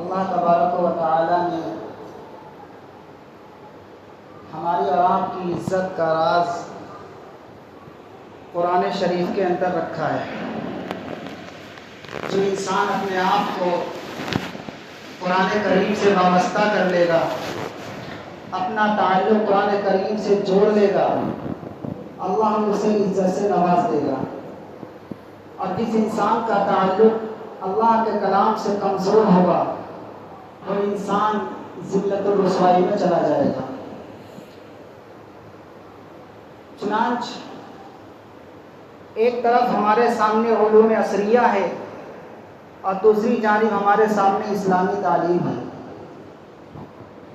اللہ تبارک و تعالی نے ہماری اور آپ کی عزت کا راز قرآن شریف کے اندر رکھا ہے۔ جو انسان اپنے آپ کو قرآن کریم سے وابستہ کر لے گا، اپنا تعلق قرآن کریم سے جوڑ لے گا، اللہ اسے عزت سے نواز دے گا۔ اور جس انسان کا تعلق اللہ کے کلام سے کمزور ہوگا، وہ انسان ذلت و رسوائی میں چلا جائے گا۔ چنانچہ ایک طرف ہمارے سامنے علوم عصریہ ہے اور دوسری جانب ہمارے سامنے اسلامی تعلیم ہے۔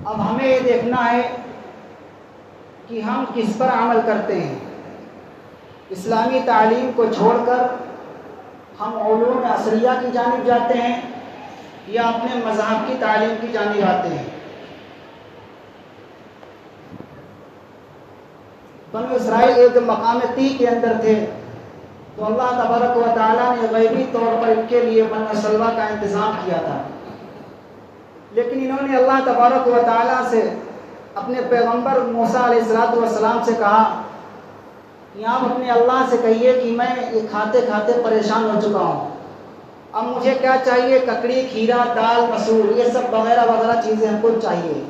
اب ہمیں یہ دیکھنا ہے کہ ہم کس پر عمل کرتے ہیں۔ اسلامی تعلیم کو چھوڑ کر ہم علوم عصریہ کی جانب جاتے ہیں یا اپنے مذہب کی تعلیم کی جانب آتے ہیں۔ بنو اسرائیل ایک مقام تی کے اندر تھے تو اللہ تبارک و تعالیٰ نے غیبی طور پر ان کے لیے من و سلوہ کا انتظام کیا تھا، لیکن انہوں نے اللہ تبارک و تعالیٰ سے اپنے پیغمبر موسیٰ علیہ السلام سے کہا کہ آپ اپنے اللہ سے کہیے کہ میں یہ کھاتے کھاتے پریشان ہو چکا ہوں، اب مجھے کیا چاہیے؟ ککڑی، کھیرا، دال، مسور، یہ سب وغیرہ وغیرہ چیزیں ہم کو چاہیے۔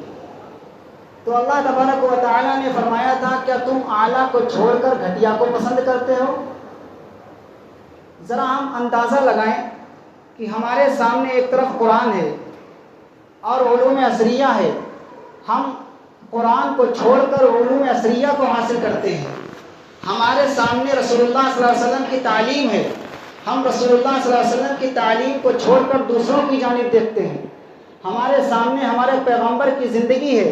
تو اللہ تبارک و تعالیٰ نے فرمایا تھا کیا تم اعلیٰ کو چھوڑ کر گھٹیا کو پسند کرتے ہو؟ ذرا ہم اندازہ لگائیں کہ ہمارے سامنے ایک طرف قرآن ہے اور علوم عصریہ ہے، ہم قرآن کو چھوڑ کر علوم عصریہ کو حاصل کرتے ہیں۔ ہمارے سامنے رسول اللہ صلی اللہ علیہ وسلم کی تعلیم ہے، ہم رسول اللہ صلی اللہ علیہ وسلم کی تعلیم کو چھوڑ کر دوسروں کی جانب دیکھتے ہیں۔ ہمارے سامنے ہمارے پیغمبر کی زندگی ہے،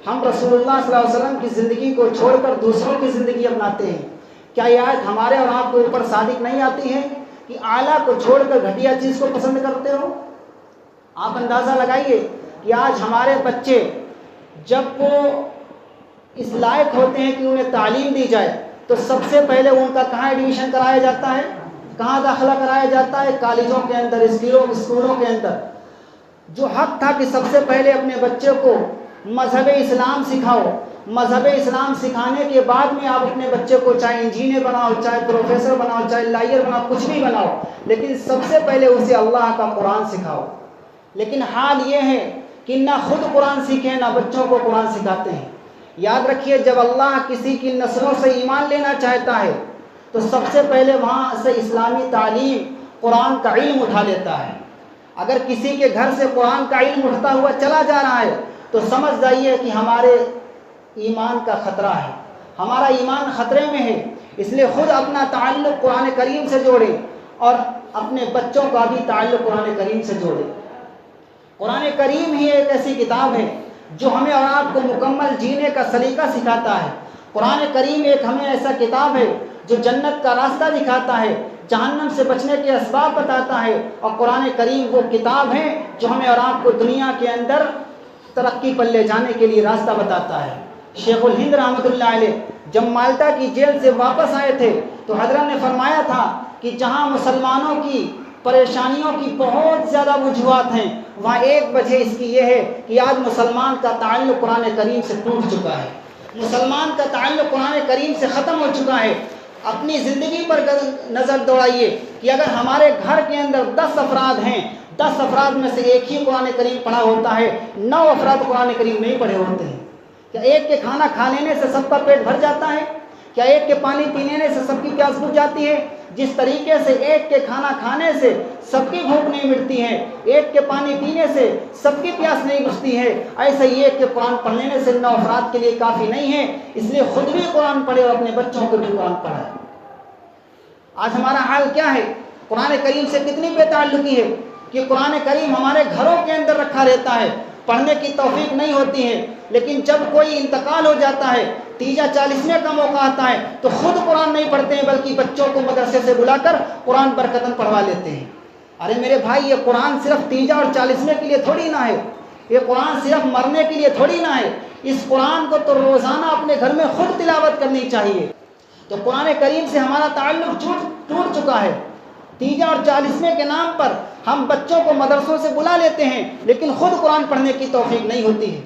ہم رسول اللہ صلی اللہ علیہ وسلم کی زندگی کو چھوڑ کر دوسروں کی زندگی اپناتے ہیں۔ کیا یہ آیت ہمارے اور آپ کے اوپر صادق نہیں آتی ہے کہ اعلیٰ کو چھوڑ کر گھٹیا چیز کو پسند کرتے ہو؟ آپ اندازہ لگائیے کہ آج ہمارے بچے جب وہ اس لائق ہوتے ہیں کہ انہیں تعلیم دی جائے تو سب سے پہلے ان کا کہاں ایڈمیشن کرایا جاتا ہے؟ کہاں داخلہ کرایا جاتا ہے؟ کالجوں کے اندر، اسکولوں کے اندر۔ جو حق تھا کہ سب سے پہلے اپنے بچے کو مذہب اسلام سکھاؤ، مذہب اسلام سکھانے کے بعد میں آپ اپنے بچے کو چاہے انجینئر بناؤ، چاہے پروفیسر بناؤ، چاہے لائر بناؤ، کچھ بھی بناؤ، لیکن سب سے پہلے اسے اللہ کا قرآن سکھاؤ۔ لیکن حال یہ ہے کہ نہ خود قرآن سیکھیں نہ بچوں کو قرآن سکھاتے ہیں۔ یاد رکھیے، جب اللہ کسی کی نسلوں سے ایمان لینا چاہتا ہے تو سب سے پہلے وہاں سے اسلامی تعلیم، قرآن کا علم اٹھا لیتا ہے۔ اگر کسی کے گھر سے قرآن کا علم اٹھتا ہوا چلا جا رہا ہے تو سمجھ جائیے کہ ہمارے ایمان کا خطرہ ہے، ہمارا ایمان خطرے میں ہے۔ اس لیے خود اپنا تعلق قرآن کریم سے جوڑیں اور اپنے بچوں کا بھی تعلق قرآن کریم سے جوڑیں۔ قرآن کریم ہی ایک ایسی کتاب ہے جو ہمیں اور آپ کو مکمل جینے کا سلیقہ سکھاتا ہے۔ قرآن کریم ایک ہمیں ایسا کتاب ہے جو جنت کا راستہ دکھاتا ہے، جہنم سے بچنے کے اسباب بتاتا ہے، اور قرآن کریم وہ کتاب ہے جو ہمیں اور آپ کو دنیا کے اندر ترقی پر لے جانے کے لیے راستہ بتاتا ہے۔ شیخ الہند رحمۃ اللہ علیہ جب مالٹا کی جیل سے واپس آئے تھے تو حضرت نے فرمایا تھا کہ جہاں مسلمانوں کی پریشانیوں کی بہت زیادہ وجوہات ہیں، وہاں ایک وجہ اس کی یہ ہے کہ آج مسلمان کا تعلق قرآن کریم سے ٹوٹ چکا ہے، مسلمان کا تعلق قرآن کریم سے ختم ہو چکا ہے۔ اپنی زندگی پر نظر دوڑائیے کہ اگر ہمارے گھر کے اندر 10 افراد ہیں، 10 افراد میں سے ایک ہی قرآن کریم پڑھا ہوتا ہے، 9 افراد قرآن کریم نہیں پڑھے ہوتے ہیں۔ کیا ایک کے کھانا کھا لینے سے سب کا پیٹ بھر جاتا ہے؟ کیا ایک کے پانی پینے سے سب کی پیاس بجھ جاتی ہے؟ جس طریقے سے ایک کے کھانا کھانے سے سب کی بھوک نہیں مٹتی ہے، ایک کے پانی پینے سے سب کی پیاس نہیں بجھتی ہے، ایسے ہی ایک کے قرآن پڑھ لینے سے 9 افراد کے لیے کافی نہیں ہے۔ اس لیے خود بھی قرآن پڑھے اور اپنے بچوں کو بھی قرآن پڑھائے۔ آج ہمارا حال کیا ہے؟ قرآن کریم سے کتنی بے تعلقی ہے کہ قرآن کریم ہمارے گھروں کے اندر رکھا رہتا ہے، پڑھنے کی توفیق نہیں ہوتی ہے، لیکن جب کوئی انتقال ہو جاتا ہے، 30 یا 40 کا موقع آتا ہے تو خود قرآن نہیں پڑھتے ہیں بلکہ بچوں کو مدرسے سے بلا کر قرآن برکتاً پڑھوا لیتے ہیں۔ ارے میرے بھائی، یہ قرآن صرف 30 اور 40 کے لیے تھوڑی نہ ہے، یہ قرآن صرف مرنے کے لیے تھوڑی نہ ہے۔ اس قرآن کو تو روزانہ اپنے گھر میں خود تلاوت کرنی چاہیے۔ تو قرآن کریم سے ہمارا تعلق ٹوٹ چکا ہے۔ تیجا اور چالیسویں کے نام پر ہم بچوں کو مدرسوں سے بلا لیتے ہیں، لیکن خود قرآن پڑھنے کی توفیق نہیں ہوتی ہے۔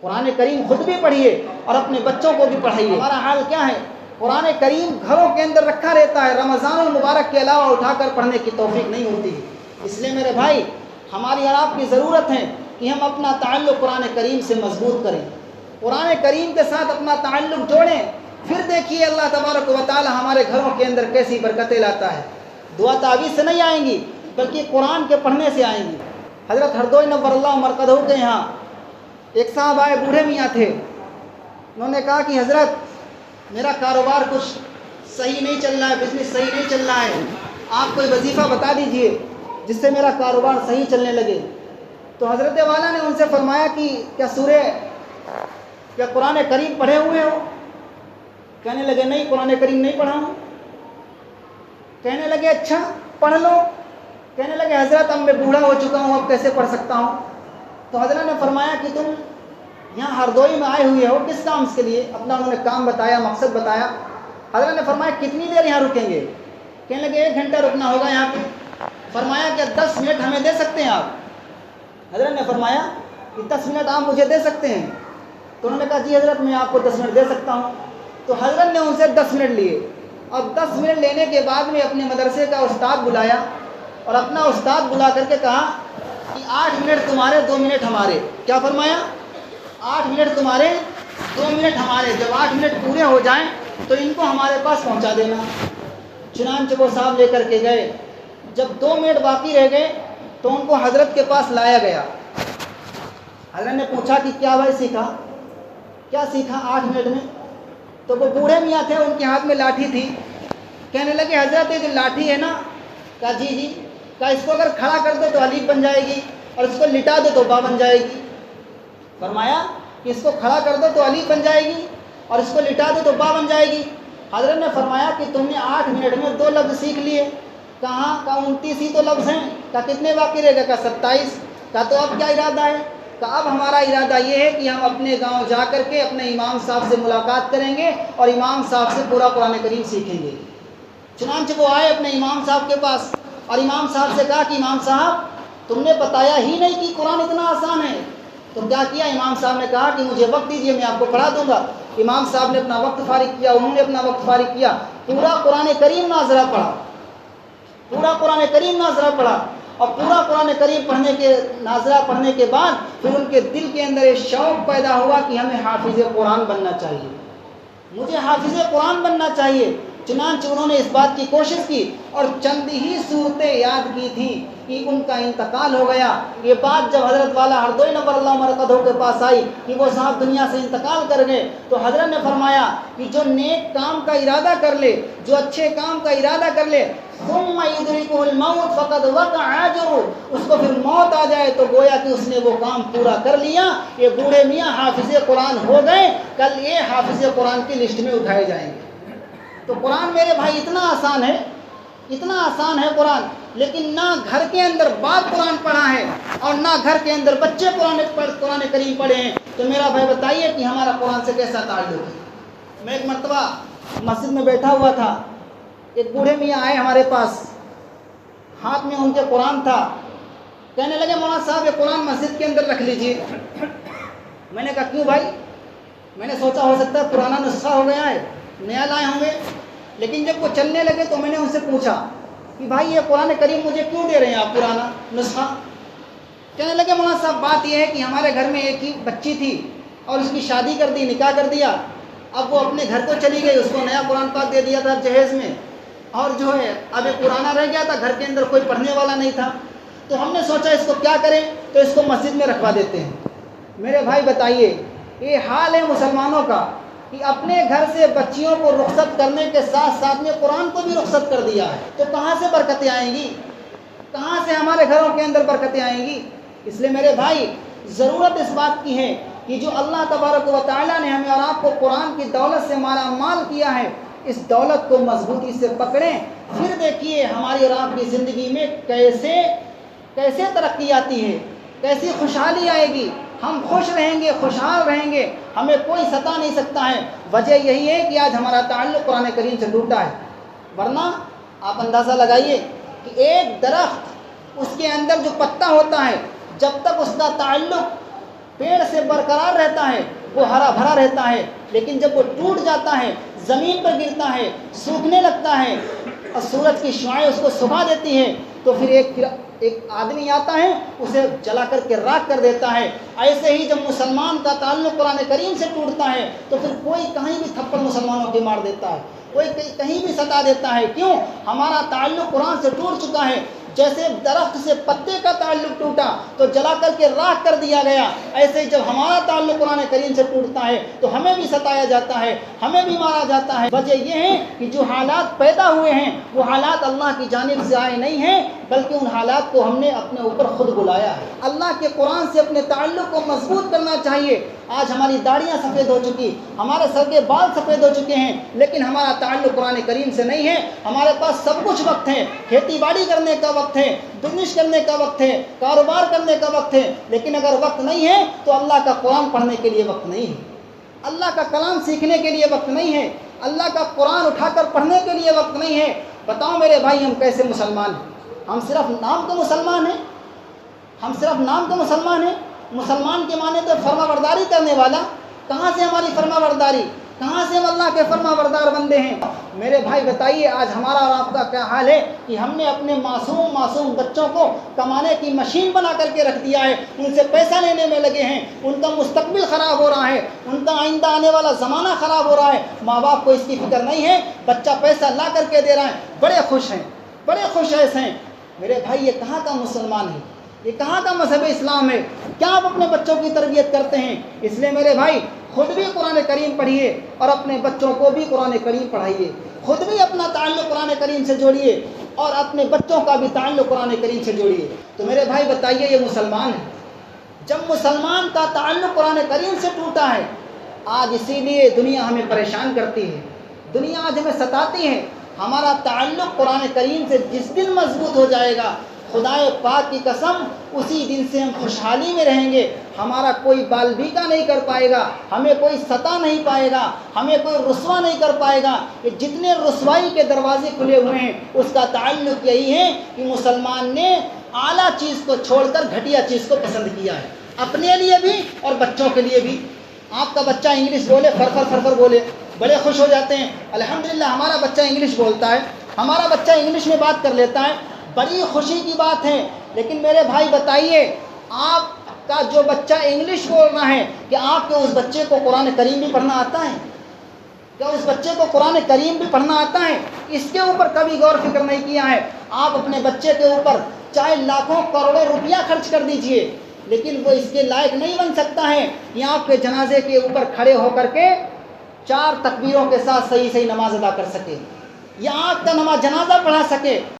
قرآن کریم خود بھی پڑھیے اور اپنے بچوں کو بھی پڑھائیے۔ ہمارا حال کیا ہے؟ قرآن کریم گھروں کے اندر رکھا رہتا ہے، رمضان المبارک کے علاوہ اٹھا کر پڑھنے کی توفیق نہیں ہوتی ہے۔ اس لیے میرے بھائی، ہماری اور آپ کی ضرورت ہے کہ ہم اپنا تعلق قرآن کریم سے مضبوط کریں، قرآن کریم کے ساتھ اپنا تعلق جوڑیں، پھر دیکھیے اللہ تبارک و تعالی ہمارے گھروں کے اندر کیسی برکتیں لاتا ہے۔ دعا تعویذ سے نہیں آئیں گی، بلکہ قرآن کے پڑھنے سے آئیں گی۔ حضرت ہردوئی نور اللہ مرقدہ کے یہاں ایک صاحب آئے، بوڑھے میاں تھے۔ انہوں نے کہا کہ حضرت میرا کاروبار کچھ صحیح نہیں چل رہا ہے، بزنس صحیح نہیں چل رہا ہے، آپ کوئی وظیفہ بتا دیجئے جس سے میرا کاروبار صحیح چلنے لگے۔ تو حضرت والا نے ان سے فرمایا کہ کیا قرآن کریم پڑھے ہوئے ہو؟ کہنے لگے نہیں، قرآن کریم نہیں پڑھا ہوں۔ کہنے لگے اچھا پڑھ لو۔ کہنے لگے حضرت اب میں بوڑھا ہو چکا ہوں، اب کیسے پڑھ سکتا ہوں؟ تو حضرت نے فرمایا کہ تم یہاں ہردوئی میں آئے ہوئے ہو کس کام کے لیے؟ اپنا انہوں نے کام بتایا، مقصد بتایا۔ حضرت نے فرمایا کتنی دیر یہاں رکیں گے؟ کہنے لگے 1 گھنٹہ رکنا ہوگا یہاں پہ۔ فرمایا کہ 10 منٹ ہمیں دے سکتے ہیں آپ؟ حضرت نے فرمایا کہ 10 منٹ آپ مجھے دے سکتے ہیں؟ تو انہوں نے کہا جی حضرت میں آپ کو 10 منٹ دے سکتا ہوں۔ تو حضرت نے ان سے 10 منٹ لیے، اور 10 منٹ لینے کے بعد میں اپنے مدرسے کا استاد بلایا، اور اپنا استاد بلا کر کے کہا کہ 8 منٹ تمہارے 2 منٹ ہمارے۔ کیا فرمایا؟ 8 منٹ تمہارے 2 منٹ ہمارے، جب 8 منٹ پورے ہو جائیں تو ان کو ہمارے پاس پہنچا دینا۔ چنانچہ وہ صاحب لے کر کے گئے۔ جب 2 منٹ باقی رہ گئے تو ان کو حضرت کے پاس لایا گیا۔ حضرت نے پوچھا کہ کیا بھائی سیکھا؟ کیا سیکھا 8 منٹ میں؟ تو وہ بوڑھے میاں تھے، ان کے ہاتھ میں لاٹھی تھی۔ کہنے لگے حضرت یہ جو لاٹھی ہے نا، کہا جی جی، کہا اس کو اگر کھڑا کر دو تو الف بن جائے گی، اور اس کو لٹا دو تو با بن جائے گی۔ فرمایا کہ اس کو کھڑا کر دو تو الف بن جائے گی، اور اس کو لٹا دو تو با بن جائے گی۔ حضرت نے فرمایا کہ تم نے 8 منٹ میں 2 لفظ سیکھ لیے۔ کہاں؟ کہا 29 ہی تو لفظ ہیں۔ کہا کتنے باقی رہ گئے؟ کہا 27۔ کہا تو اب کیا ارادہ ہے؟ کہا اب ہمارا ارادہ یہ ہے کہ ہم اپنے گاؤں جا کر کے اپنے امام صاحب سے ملاقات کریں گے اور امام صاحب سے پورا قرآن کریم سیکھیں گے۔ چنانچہ وہ آئے اپنے امام صاحب کے پاس، اور امام صاحب سے کہا کہ امام صاحب تم نے بتایا ہی نہیں کہ قرآن اتنا آسان ہے۔ تو کیا کیا؟ امام صاحب نے کہا کہ مجھے وقت دیجیے، میں آپ کو پڑھا دوں گا۔ امام صاحب نے اپنا وقت فارغ کیا، انہوں نے اپنا وقت فارغ کیا، پورا قرآن کریم ناظرہ پڑھا، پورا قرآن کریم ناظرہ پڑھا، اور پورا قرآن کریم ناظرہ پڑھنے کے بعد پھر ان کے دل کے اندر ایک شوق پیدا ہوا کہ ہمیں حافظ قرآن بننا چاہیے، مجھے حافظ قرآن بننا چاہیے۔ چنانچہ انہوں نے اس بات کی کوشش کی، اور چند ہی صورتیں یاد کی تھیں کہ ان کا انتقال ہو گیا۔ یہ بات جب حضرت والا ہردوئی نور اللہ مرقدہ کے پاس آئی کہ وہ صاحب دنیا سے انتقال کر گئے، تو حضرت نے فرمایا کہ جو نیک کام کا ارادہ کر لے، جو اچھے کام کا ارادہ کر لے، ثم یدرکہ الموت فقد وقع اجرہ، اس کو پھر موت آ جائے تو گویا کہ اس نے وہ کام پورا کر لیا۔ یہ بوڑھے میاں حافظ قرآن ہو گئے، کل یہ حافظ قرآن کی لسٹ میں اٹھائے جائیں گے۔ تو قرآن میرے بھائی اتنا آسان ہے، اتنا آسان ہے قرآن، لیکن نہ گھر کے اندر باپ قرآن پڑھا ہے اور نہ گھر کے اندر بچے قرآن کریم پڑھے ہیں، تو میرا بھائی بتائیے کہ ہمارا قرآن سے کیسا تعلق ہے؟ میں ایک مرتبہ مسجد میں بیٹھا ہوا تھا، ایک بوڑھے میاں آئے ہمارے پاس، ہاتھ میں ان کے قرآن تھا۔ کہنے لگے مولانا صاحب یہ قرآن مسجد کے اندر رکھ لیجئے۔ میں نے کہا کیوں بھائی؟ میں نے سوچا ہو سکتا ہے پرانا نسخہ ہو گیا ہے، نیا لائے ہوں گے۔ لیکن جب وہ چلنے لگے تو میں نے ان سے پوچھا کہ بھائی یہ قرآن کریم مجھے کیوں دے رہے ہیں آپ پرانا نسخہ؟ کہنے لگے مولانا صاحب بات یہ ہے کہ ہمارے گھر میں ایک ہی بچی تھی اور اس کی شادی کر دی، نکاح کر دیا، اب وہ اپنے گھر کو چلی گئی، اس کو نیا قرآن پاک دے دیا تھا جہیز میں، اور جو ہے اب ایک پرانا رہ گیا تھا، گھر کے اندر کوئی پڑھنے والا نہیں تھا، تو ہم نے سوچا اس کو کیا کریں، تو اس کو مسجد میں رکھوا دیتے ہیں۔ میرے بھائی بتائیے، یہ حال ہے مسلمانوں کا کہ اپنے گھر سے بچیوں کو رخصت کرنے کے ساتھ ساتھ میں قرآن کو بھی رخصت کر دیا ہے، تو کہاں سے برکتیں آئیں گی؟ کہاں سے ہمارے گھروں کے اندر برکتیں آئیں گی؟ اس لیے میرے بھائی ضرورت اس بات کی ہے کہ جو اللہ تبارک و تعالیٰ نے ہمیں اور آپ کو قرآن کی دولت سے مالا مال کیا ہے، اس دولت کو مضبوطی سے پکڑیں، پھر دیکھیے ہماری اور آپ کی زندگی میں کیسے ترقی آتی ہے، کیسی خوشحالی آئے گی، ہم خوش رہیں گے، خوشحال رہیں گے، ہمیں کوئی ستا نہیں سکتا ہے۔ وجہ یہی ہے کہ آج ہمارا تعلق قرآن کریم سے ٹوٹا ہے، ورنہ آپ اندازہ لگائیے کہ ایک درخت اس کے اندر جو پتا ہوتا ہے جب تک اس کا تعلق پیڑ سے برقرار رہتا ہے وہ ہرا بھرا رہتا ہے، لیکن جب وہ ٹوٹ جاتا ہے، زمین پر گرتا ہے، سوکھنے لگتا ہے اور سورج کی شعاعیں اس کو سکھا دیتی ہیں، تو پھر ایک آدمی آتا ہے اسے جلا کر کے راکھ کر دیتا ہے۔ ایسے ہی جب مسلمان کا تعلق قرآن کریم سے ٹوٹتا ہے تو پھر کوئی کہیں بھی تھپڑ مسلمانوں کے مار دیتا ہے، کوئی کہیں بھی ستا دیتا ہے۔ کیوں؟ ہمارا تعلق قرآن سے ٹوٹ چکا ہے۔ جیسے درخت سے پتے کا تعلق ٹوٹا تو جلا کر کے راکھ کر دیا گیا، ایسے ہی جب ہمارا تعلق قرآن کریم سے ٹوٹتا ہے تو ہمیں بھی ستایا جاتا ہے، ہمیں بھی مارا جاتا ہے۔ وجہ یہ ہے کہ جو حالات پیدا ہوئے ہیں وہ حالات اللہ کی جانب سے آئے نہیں ہیں، بلکہ ان حالات کو ہم نے اپنے اوپر خود بلایا ہے۔ اللہ کے قرآن سے اپنے تعلق کو مضبوط کرنا چاہیے۔ آج ہماری داڑیاں سفید ہو چکی، ہمارے سر کے بال سفید ہو چکے ہیں، لیکن ہمارا تعلق قرآن کریم سے نہیں ہے۔ ہمارے پاس سب کچھ وقت ہے، کھیتی باڑی کرنے کا وقت ہے، بزنس کرنے کا وقت ہے، کاروبار کرنے کا وقت ہے، لیکن اگر وقت نہیں ہے تو اللہ کا قرآن پڑھنے کے لیے وقت نہیں ہے، اللہ کا کلام سیکھنے کے لیے وقت نہیں ہے، اللہ کا قرآن اٹھا کر پڑھنے کے لیے وقت نہیں ہے۔ بتاؤ میرے بھائی، ہم کیسے مسلمان ہیں؟ ہم صرف نام کے مسلمان ہیں، ہم صرف نام کے مسلمان ہیں۔ مسلمان کے معنی تو فرما برداری کرنے والا۔ کہاں سے ہماری فرما برداری؟ کہاں سے ہم اللہ کے فرما بردار بندے ہیں؟ میرے بھائی بتائیے، آج ہمارا اور آپ کا کیا حال ہے کہ ہم نے اپنے معصوم بچوں کو کمانے کی مشین بنا کر کے رکھ دیا ہے، ان سے پیسہ لینے میں لگے ہیں، ان کا مستقبل خراب ہو رہا ہے، ان کا آئندہ آنے والا زمانہ خراب ہو رہا ہے۔ ماں باپ کو اس کی فکر نہیں ہے، بچہ پیسہ لا کر کے دے رہا ہے، بڑے خوش ہیں، بڑے خوش ایسے ہیں۔ میرے بھائی، یہ کہاں کا مسلمان ہے؟ یہ کہاں کا مذہب اسلام ہے؟ کیا آپ اپنے بچوں کی تربیت کرتے ہیں؟ اس لیے میرے بھائی، خود بھی قرآن کریم پڑھیے اور اپنے بچوں کو بھی قرآن کریم پڑھائیے، خود بھی اپنا تعلق قرآن کریم سے جوڑیے اور اپنے بچوں کا بھی تعلق قرآن کریم سے جوڑیے۔ تو میرے بھائی بتائیے، یہ مسلمان ہے۔ جب مسلمان کا تعلق قرآن کریم سے ٹوٹا ہے، آج اسی لیے دنیا ہمیں پریشان کرتی ہے، دنیا آج ہمیں ستاتی ہے۔ ہمارا تعلق قرآن کریم سے جس دن مضبوط ہو جائے گا، خدائے پاک کی قسم، اسی دن سے ہم خوشحالی میں رہیں گے۔ ہمارا کوئی بال بیکا نہیں کر پائے گا، ہمیں کوئی ستا نہیں پائے گا، ہمیں کوئی رسوا نہیں کر پائے گا۔ کہ جتنے رسوائی کے دروازے کھلے ہوئے ہیں اس کا تعلق یہی ہے کہ مسلمان نے اعلیٰ چیز کو چھوڑ کر گھٹیا چیز کو پسند کیا ہے، اپنے لیے بھی اور بچوں کے لیے بھی۔ آپ کا بچہ انگلش بولے، فر بولے، بڑے خوش ہو جاتے ہیں، الحمدللہ ہمارا بچہ انگلش بولتا ہے، ہمارا بچہ انگلش میں بات کر لیتا ہے، بڑی خوشی کی بات ہے۔ لیکن میرے بھائی بتائیے، آپ کا جو بچہ انگلش بول رہا ہے، کہ آپ کے اس بچے کو قرآن کریم بھی پڑھنا آتا ہے؟ کیا اس بچے کو قرآن کریم بھی پڑھنا آتا ہے؟ اس کے اوپر کبھی غور فکر نہیں کیا ہے۔ آپ اپنے بچے کے اوپر چاہے لاکھوں کروڑوں روپیہ خرچ کر دیجئے، لیکن وہ اس کے لائق نہیں بن سکتا ہے کہ آپ کے جنازے کے اوپر کھڑے ہو کر کے 4 تکبیروں کے ساتھ صحیح نماز ادا کر سکے، یا آپ کا جنازہ پڑھا سکے۔